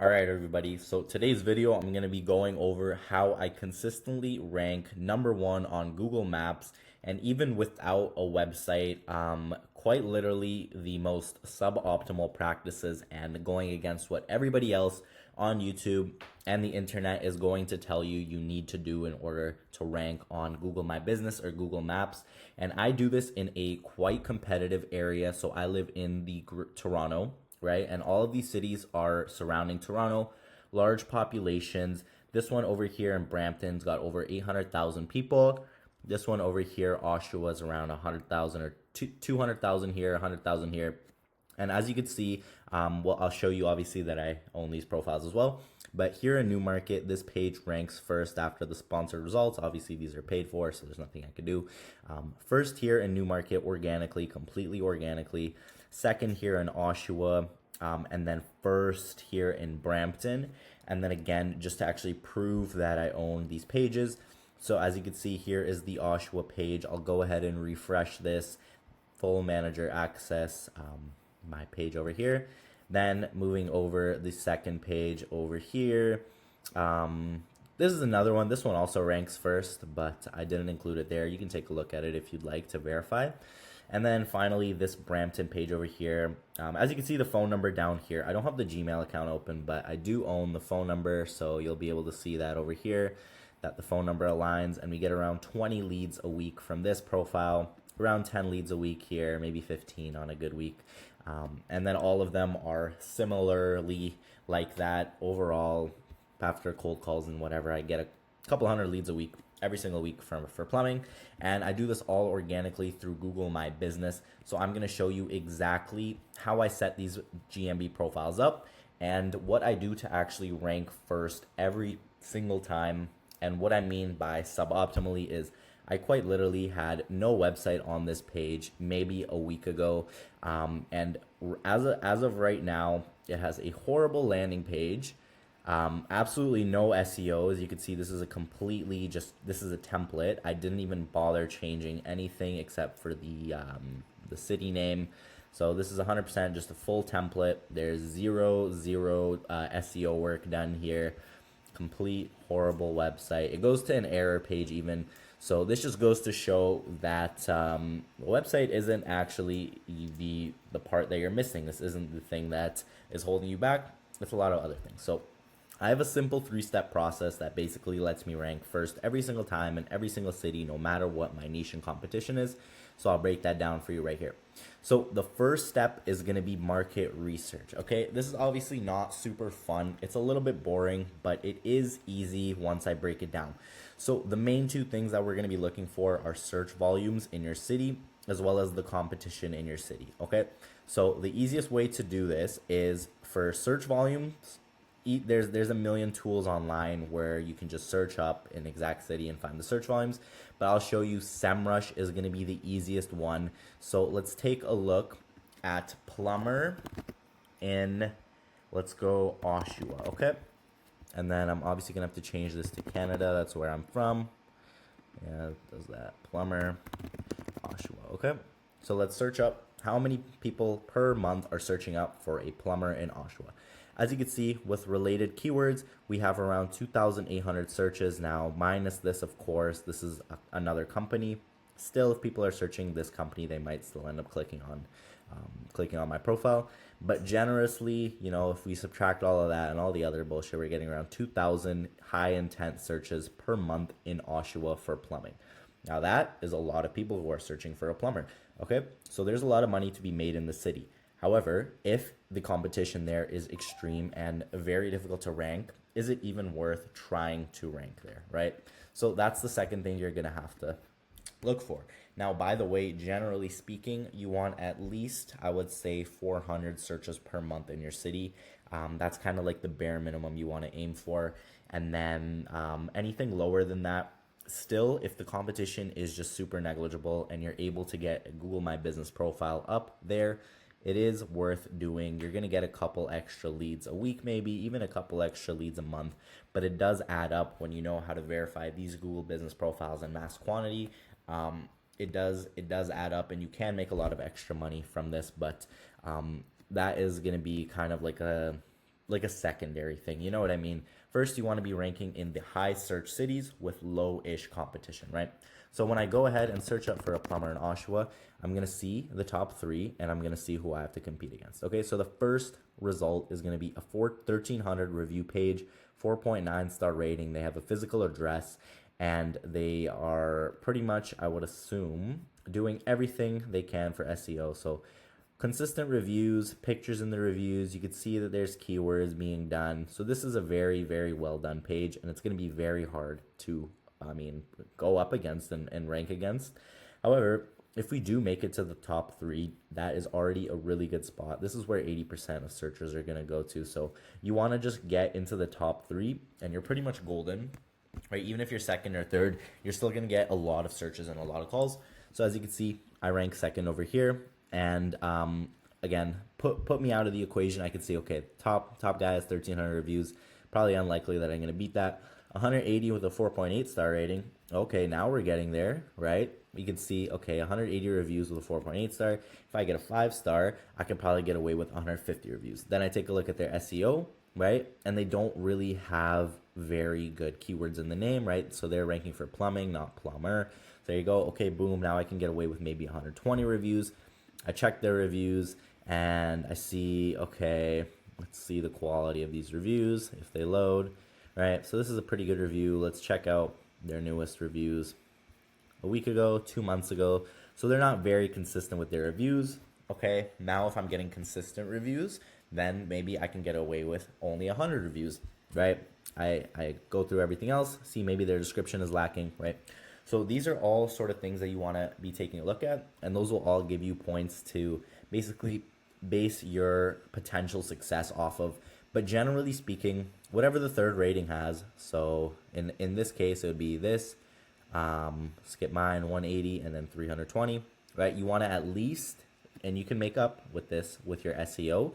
All right, everybody. So today's video, I'm going to be going over how I consistently rank #1 on Google Maps, and even without a website, quite literally the most suboptimal practices and going against what everybody else on YouTube and the internet is going to tell you need to do in order to rank on Google My Business or Google Maps. And I do this in a quite competitive area. So I live in the Toronto, right? And all of these cities are surrounding Toronto, large populations. This one over here in Brampton's got over 800,000 people. This one over here, Oshawa, is around 100,000 or 200,000 here, 100,000 here. And as you can see, well, I'll show you obviously that I own these profiles as well. But here in Newmarket, this page ranks first after the sponsored results. Obviously, these are paid for, so there's nothing I could do. First here in Newmarket, organically, completely organically. Second here in Oshawa, and then first here in Brampton. And then again, just to actually prove that I own these pages. So as you can see, here is the Oshawa page. I'll go ahead and refresh this. Full manager access, my page over here. Then moving over the second page over here. This is another one. This one also ranks first, but I didn't include it there. You can take a look at it if you'd like to verify. And then finally, this Brampton page over here. As you can see, the phone number down here. I don't have the Gmail account open, but I do own the phone number, so you'll be able to see that over here, that the phone number aligns, and we get around 20 leads a week from this profile, around 10 leads a week here, maybe 15 on a good week. And then all of them are similarly like that. Overall, after cold calls and whatever, I get a couple hundred leads a week every single week for plumbing. And I do this all organically through Google My Business. So I'm going to show you exactly how I set these GMB profiles up and what I do to actually rank first every single time. And what I mean by suboptimally is I quite literally had no website on this page maybe a week ago. And as of right now, it has a horrible landing page. Absolutely no SEO. As you can see, this is a completely this is a template. I didn't even bother changing anything except for the city name. So this is 100% just a full template. There's zero SEO work done here. Complete horrible website. It goes to an error page even. So this just goes to show that the website isn't actually the part that you're missing. This isn't the thing that is holding you back. It's a lot of other things. So I have a simple 3-step process that basically lets me rank first every single time in every single city, no matter what my niche and competition is. So I'll break that down for you right here. So the first step is going to be market research. Okay, this is obviously not super fun. It's a little bit boring, but it is easy once I break it down. So the main two things that we're going to be looking for are search volumes in your city, as well as the competition in your city. Okay, so the easiest way to do this is for search volumes. There's a million tools online where you can just search up an exact city and find the search volumes, but I'll show you SEMrush is going to be the easiest one. So let's take a look at plumber in, let's go Oshawa, okay? And then I'm obviously going to have to change this to Canada. That's where I'm from. Yeah, does that. Plumber, Oshawa, okay? So let's search up how many people per month are searching up for a plumber in Oshawa. As you can see, with related keywords, we have around 2,800 searches now, minus this, of course. This is another company. Still, if people are searching this company, they might still end up clicking on my profile. But generously, you know, if we subtract all of that and all the other bullshit, we're getting around 2,000 high intent searches per month in Oshawa for plumbing. Now that is a lot of people who are searching for a plumber. Okay, so there's a lot of money to be made in the city. However, if the competition there is extreme and very difficult to rank, is it even worth trying to rank there, right? So that's the second thing you're going to have to look for. Now, by the way, generally speaking, you want at least, I would say, 400 searches per month in your city. That's kind of like the bare minimum you want to aim for. And then anything lower than that, still, if the competition is just super negligible and you're able to get a Google My Business profile up there, it is worth doing. You're going to get a couple extra leads a week, maybe even a couple extra leads a month, but it does add up when you know how to verify these Google Business profiles in mass quantity. It does add up, and you can make a lot of extra money from this, but that is going to be kind of like a like a secondary thing. You know what I mean? First, you want to be ranking in the high search cities with low-ish competition, right? So when I go ahead and search up for a plumber in Oshawa, I'm going to see the top 3 and I'm going to see who I have to compete against. Okay, so the first result is going to be a 1,300 review page, 4.9 star rating. They have a physical address and they are pretty much, I would assume, doing everything they can for SEO. So consistent reviews, pictures in the reviews. You could see that there's keywords being done. So this is a very, very well done page, and it's going to be very hard to, go up against and rank against. However, if we do make it to the top 3, that is already a really good spot. This is where 80% of searchers are going to go to. So you want to just get into the top 3, and you're pretty much golden, right? Even if you're second or third, you're still going to get a lot of searches and a lot of calls. So as you can see, I rank second over here. And again, put me out of the equation. I could see, okay, top guy has 1,300 reviews. Probably unlikely that I'm going to beat that. 180 with a 4.8 star rating. Okay, now we're getting there, right? You can see, okay, 180 reviews with a 4.8 star. If I get a 5 star, I can probably get away with 150 reviews. Then I take a look at their SEO, right? And they don't really have very good keywords in the name, right? So they're ranking for plumbing, not plumber. So there you go. Okay, boom. Now I can get away with maybe 120 reviews. I check their reviews and I see, okay, let's see the quality of these reviews if they load, right? So this is a pretty good review. Let's check out their newest reviews a week ago, 2 months ago. So they're not very consistent with their reviews. Okay, now if I'm getting consistent reviews, then maybe I can get away with only 100 reviews, right? I go through everything else, see maybe their description is lacking, right? So these are all sort of things that you want to be taking a look at, and those will all give you points to basically base your potential success off of. But generally speaking, whatever the third rating has, so in this case, it would be this, skip mine, 180, and then 320, right? You want to at least, and you can make up with this with your SEO,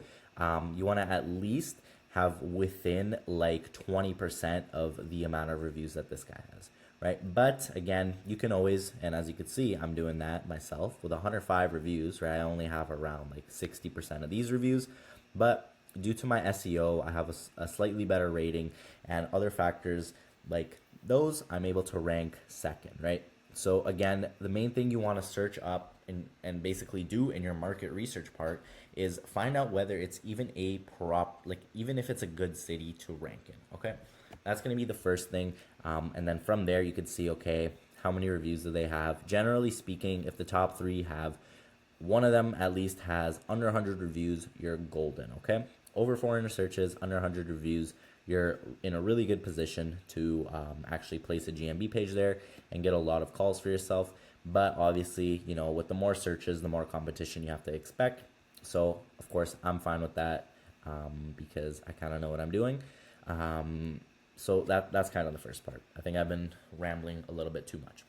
you want to at least have within like 20% of the amount of reviews that this guy has. Right, but again, you can always, and as you can see, I'm doing that myself with 105 reviews, right? I only have around like 60% of these reviews, but due to my SEO, I have a slightly better rating, and other factors like those, I'm able to rank second, right? So again, the main thing you want to search up and basically do in your market research part is find out whether it's even even if it's a good city to rank in, okay? That's going to be the first thing. And then from there, you can see, okay, how many reviews do they have? Generally speaking, if the top 3 have, one of them at least has under 100 reviews, you're golden, okay? Over 400 searches, under 100 reviews, you're in a really good position to actually place a GMB page there and get a lot of calls for yourself. But obviously, you know, with the more searches, the more competition you have to expect. So, of course, I'm fine with that because I kind of know what I'm doing. So that's kind of the first part. I think I've been rambling a little bit too much.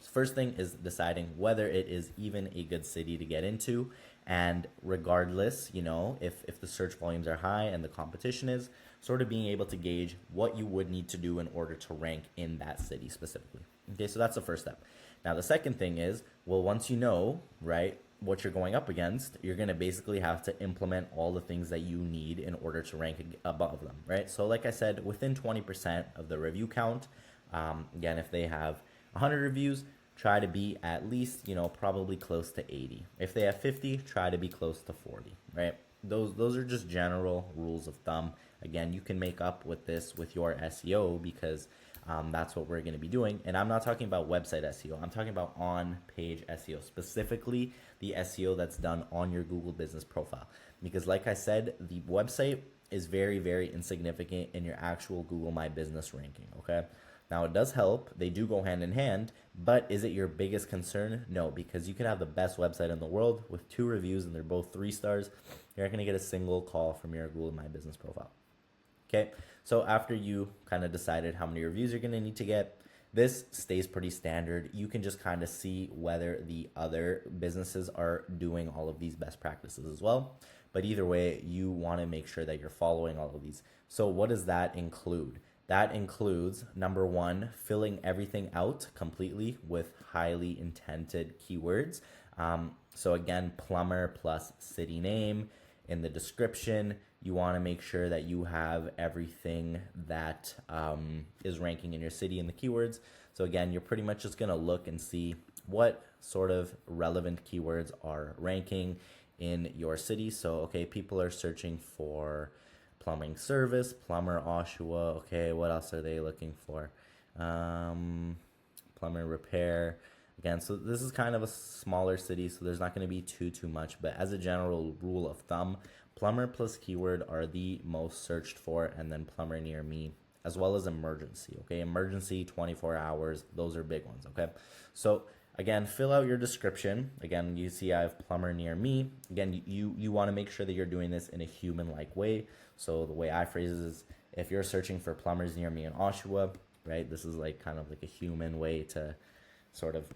First thing is deciding whether it is even a good city to get into. And regardless, you know, if the search volumes are high and the competition is, sort of being able to gauge what you would need to do in order to rank in that city specifically. Okay, so that's the first step. Now, the second thing is, well, once you know, right, what you're going up against, you're going to basically have to implement all the things that you need in order to rank above them, right? So like I said, within 20% of the review count, again, if they have 100 reviews, try to be at least, you know, probably close to 80. If they have 50, try to be close to 40, right? Those are just general rules of thumb. Again, you can make up with this with your SEO because that's what we're going to be doing. And I'm not talking about website SEO. I'm talking about on-page SEO, specifically the SEO that's done on your Google business profile. Because like I said, the website is very, very insignificant in your actual Google My Business ranking, okay? Now, it does help. They do go hand in hand, but is it your biggest concern? No, because you can have the best website in the world with 2 reviews and they're both 3 stars. You're not going to get a single call from your Google My Business profile. Okay, so after you kind of decided how many reviews you're going to need to get, this stays pretty standard. You can just kind of see whether the other businesses are doing all of these best practices as well. But either way, you want to make sure that you're following all of these. So what does that include? That includes, number 1, filling everything out completely with highly intended keywords. So again, plumber plus city name in the description, You want to make sure that you have everything that is ranking in your city in the keywords. So again, you're pretty much just going to look and see what sort of relevant keywords are ranking in your city. So, okay, people are searching for plumbing service, plumber, Oshawa. Okay, what else are they looking for? Plumber repair. Again, so this is kind of a smaller city, so there's not going to be too much. But as a general rule of thumb, plumber plus keyword are the most searched for, and then plumber near me, as well as emergency. Okay, emergency, 24 hours, those are big ones. Okay, so again, fill out your description. Again, you see I have plumber near me. Again, you want to make sure that you're doing this in a human-like way. So the way I phrase it is, if you're searching for plumbers near me in Oshawa, right, this is like kind of like a human way to sort of,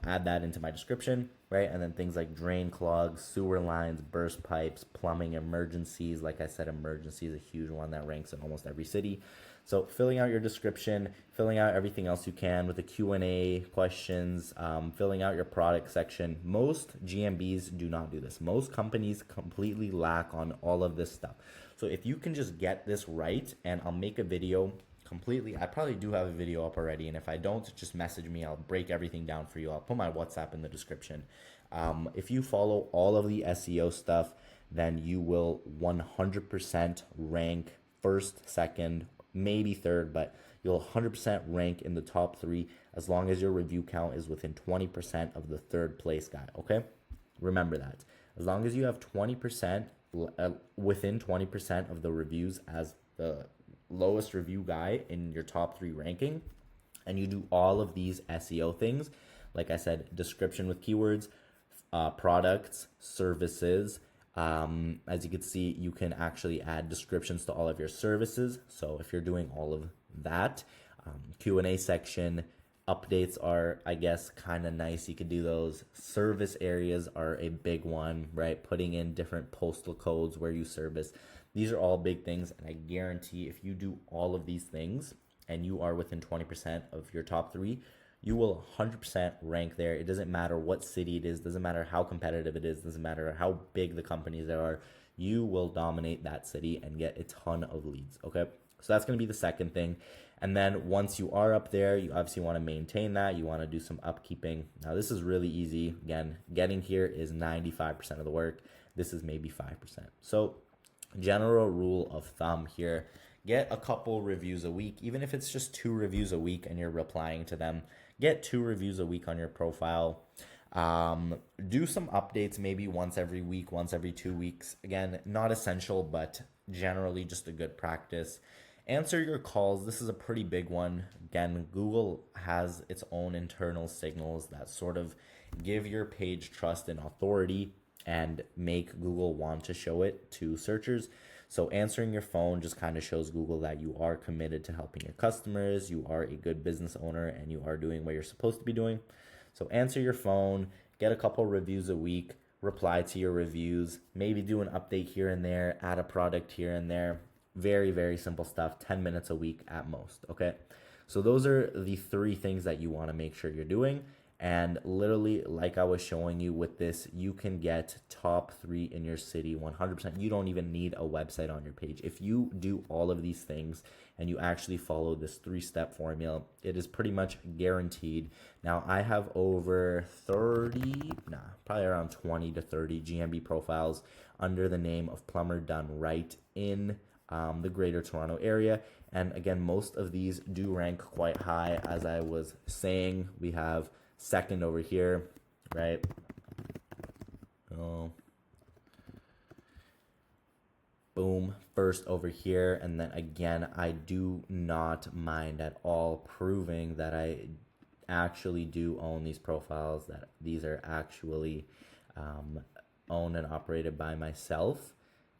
add that into my description, right? And then things like drain clogs, sewer lines, burst pipes, plumbing emergencies. Like I said, emergency is a huge one that ranks in almost every city. So filling out your description, filling out everything else you can with the Q&A questions, filling out your product section. Most GMBs do not do this. Most companies completely lack on all of this stuff. So if you can just get this right, and I'll make a video completely, I probably do have a video up already, and if I don't, just message me. I'll break everything down for you. I'll put my WhatsApp in the description. If you follow all of the SEO stuff, then you will 100% rank first, second, maybe third, but you'll 100% rank in the top 3 as long as your review count is within 20% of the third place guy. Okay, remember that. As long as you have 20%, within 20% of the reviews as the lowest review guy in your top 3 ranking, and you do all of these SEO things, like I said, description with keywords, products, services. As you can see, you can actually add descriptions to all of your services. So if you're doing all of that, Q&A section, updates are, I guess, kind of nice. You could do those. Service areas are a big one, right? Putting in different postal codes where you service. These are all big things, and I guarantee if you do all of these things and you are within 20% of your top 3, you will 100% rank there. It doesn't matter what city it is, doesn't matter how competitive it is, doesn't matter how big the companies there are. You will dominate that city and get a ton of leads, okay? So that's going to be the second thing. And then once you are up there, you obviously want to maintain that. You want to do some upkeeping. Now, this is really easy. Again, getting here is 95% of the work. This is maybe 5%. So general rule of thumb here, get a couple reviews a week. Even if it's just 2 reviews a week and you're replying to them, get 2 reviews a week on your profile. Do some updates maybe once every week, once every 2 weeks. Again, not essential, but generally just a good practice. Answer your calls. This is a pretty big one. Again, Google has its own internal signals that sort of give your page trust and authority and make Google want to show it to searchers. So answering your phone just kind of shows Google that you are committed to helping your customers, you are a good business owner, and you are doing what you're supposed to be doing. So answer your phone, get a couple reviews a week, reply to your reviews, maybe do an update here and there, add a product here and there. Very, very simple stuff, 10 minutes a week at most, okay? So those are the 3 things that you want to make sure you're doing. And literally, like I was showing you with this, you can get top 3 in your city 100%. You don't even need a website on your page. If you do all of these things and you actually follow this 3-step formula, it is pretty much guaranteed. Now, I have over probably around 20 to 30 GMB profiles under the name of Plumber Done Right in the Greater Toronto area. And again, most of these do rank quite high. As I was saying, we have second over here, right? Oh, boom, first over here. And then again, I do not mind at all proving that I actually do own these profiles, that these are actually owned and operated by myself.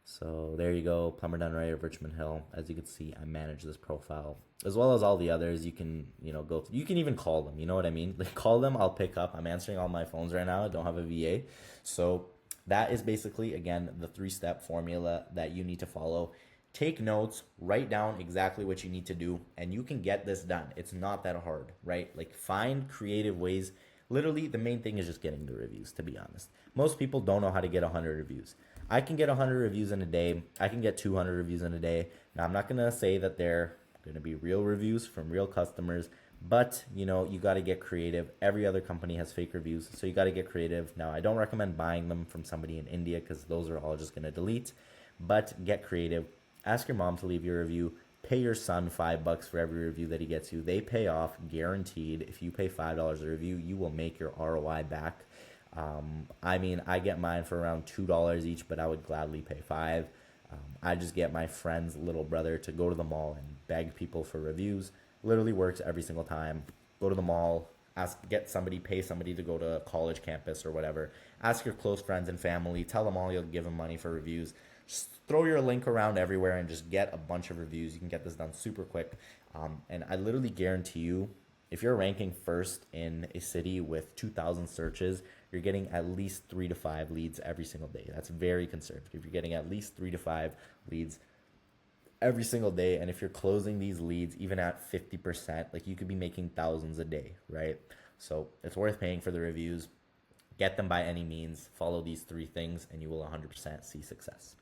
So there you go, Plumber Done Right of Richmond Hill. As you can see, I manage this profile as well as all the others. You can, go through. You can even call them. You know what I mean? Like, call them. I'll pick up. I'm answering all my phones right now. I don't have a VA. So that is basically, again, the 3-step formula that you need to follow. Take notes, write down exactly what you need to do, and you can get this done. It's not that hard, right? Like, find creative ways. Literally, the main thing is just getting the reviews, to be honest. Most people don't know how to get 100 reviews. I can get 100 reviews in a day. I can get 200 reviews in a day. Now, I'm not going to say that they're going to be real reviews from real customers, but you got to get creative. Every other company has fake reviews, so you got to get creative. Now, I don't recommend buying them from somebody in India because those are all just going to delete, but get creative. Ask your mom to leave your review. Pay your son $5 for every review that he gets you. They pay off guaranteed. If you pay $5 a review, you will make your ROI back. I mean, I get mine for around $2 each, but I would gladly pay 5. I just get my friend's little brother to go to the mall and beg people for reviews. Literally works every single time. Go to the mall, get somebody, pay somebody to go to a college campus or whatever. Ask your close friends and family. Tell them all you'll give them money for reviews. Just throw your link around everywhere and just get a bunch of reviews. You can get this done super quick. And I literally guarantee you, if you're ranking first in a city with 2,000 searches, you're getting at least 3 to 5 leads every single day. That's very conservative. You're getting at least 3 to 5 leads every single day. And if you're closing these leads, even at 50%, like you could be making thousands a day, right? So it's worth paying for the reviews. Get them by any means. Follow these 3 things, and you will 100% see success.